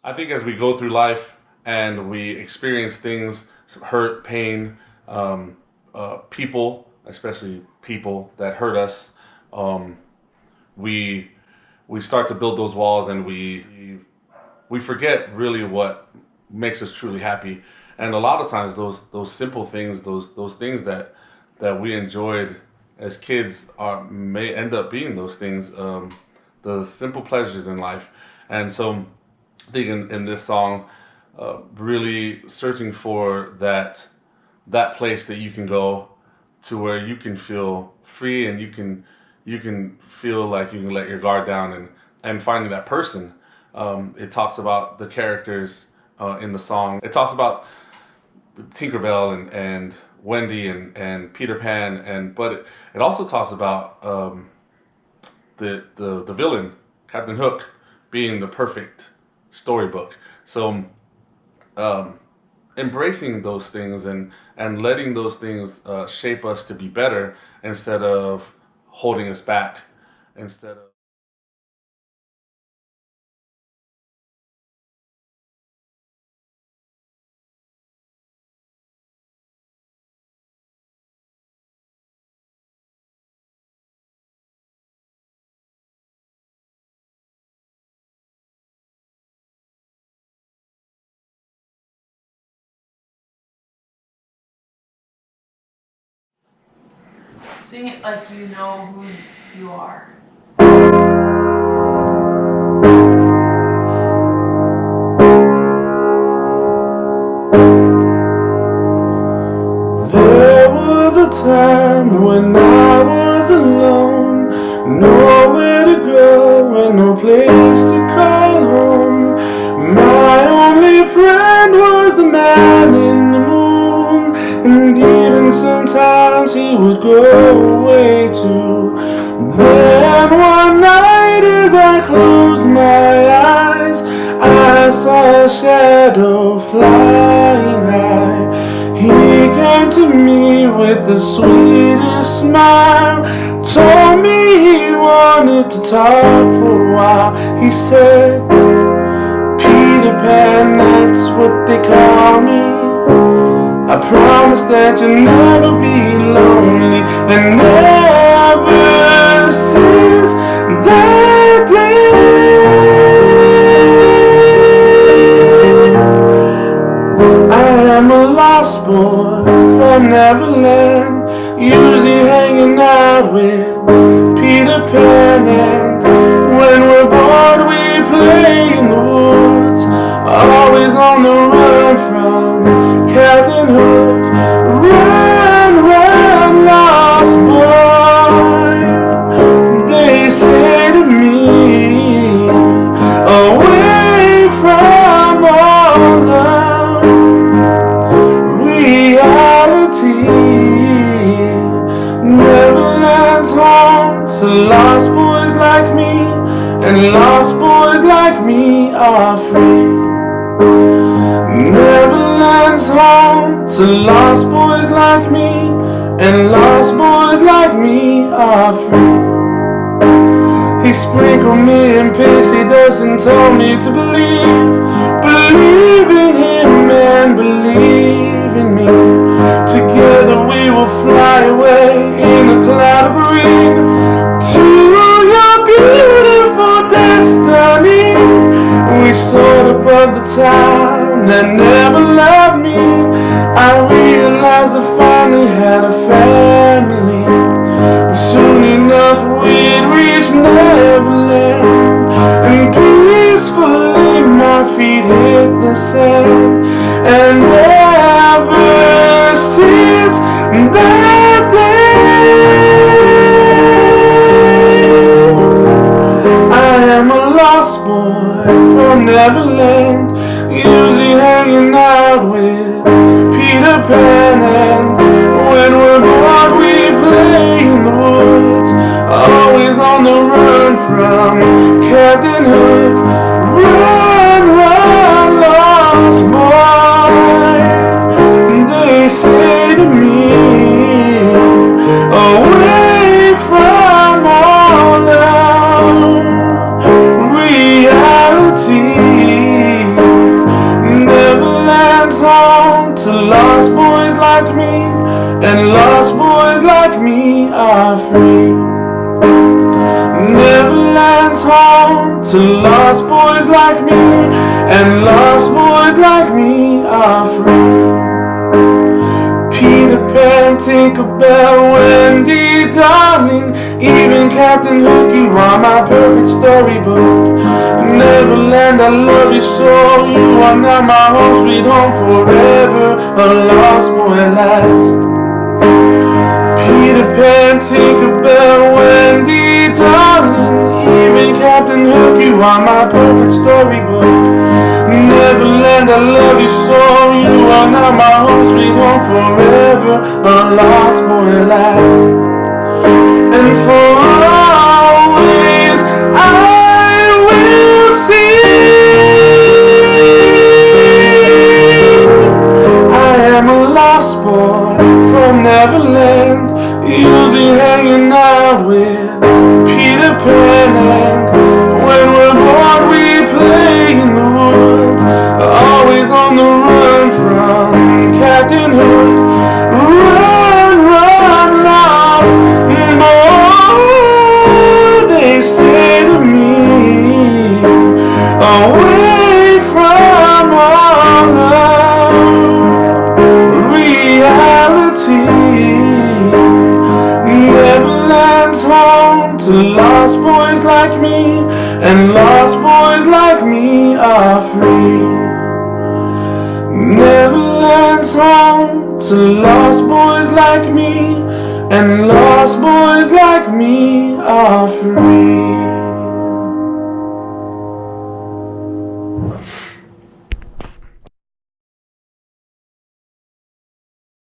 I think as we go through life and we experience things, some hurt, pain, people, especially people that hurt us, um, we we start to build those walls, and we forget really what makes us truly happy. And a lot of times, those simple things, those things that we enjoyed as kids, may end up being those things, the simple pleasures in life. And so, I think in this song, really searching for that place that you can go to where you can feel free, and you can feel like you can let your guard down, and finding that person. It talks about the characters in the song. It talks about Tinkerbell and Wendy and Peter Pan, but it also talks about the villain, Captain Hook, being the perfect storybook. So, embracing those things, and letting those things shape us to be better, instead of holding us back, instead of Sing it like you know who you are. There was a time when I was alone, nowhere to go and no place to call home. My only friend was the man in the moon, and even sometimes he would go away too. Then one night as I closed my eyes, I saw a shadow flying high. He came to me with the sweetest smile, told me he wanted to talk for a while. He said, Peter Pan, that's what they call me. I promise that you'll never be lonely. And ever since that day, I am a lost boy from Neverland, usually hanging out with Peter Pan. And when we're bored, we play in the woods, always on the run from Captain Hook. Run, run, lost boy, they say to me, away from all the reality. Neverland's home to lost boys like me, and lost boys like me are free. Neverland's home to lost boys like me, and lost boys like me are free. He sprinkled me in pixie dust and told me to believe in him and believe in me. Together we will fly away in a cloud of green to your beautiful destiny. We soared above the town that never loved me. I realized I finally had a family. Soon enough we'd reach Neverland, and peacefully my feet hit the sand. And ever since that day, I am a lost boy from Neverland, usually hanging out with Peter Pan. And when we're bored, we play in the woods, always on the run from Captain Hook. Run, run, lost boy, they say to me, away from all the reality. free. Neverland's home to lost boys like me, and lost boys like me are free. Peter Pan, Tinkerbell, Wendy, darling, even Captain Hook, you are my perfect storybook. Neverland, I love you so, you are now my home, sweet home forever, a lost boy at last. Peter Pan, Tinkerbell, Wendy, darling, even Captain Hook, you are my perfect storybook. Neverland, I love you so, you are now my home, sweet home forever, a lost boy at last. And for always I will sing. I am a lost boy from Neverland, usually hanging out with Peter Pan, and when we're bored we play in the woods, always on the run from Captain Hook. Run, run, lost boy, they say to me, away from all of reality. Neverland's home to lost boys like me, and lost boys like me are free. Neverland's home to lost boys like me, and lost boys like me are free.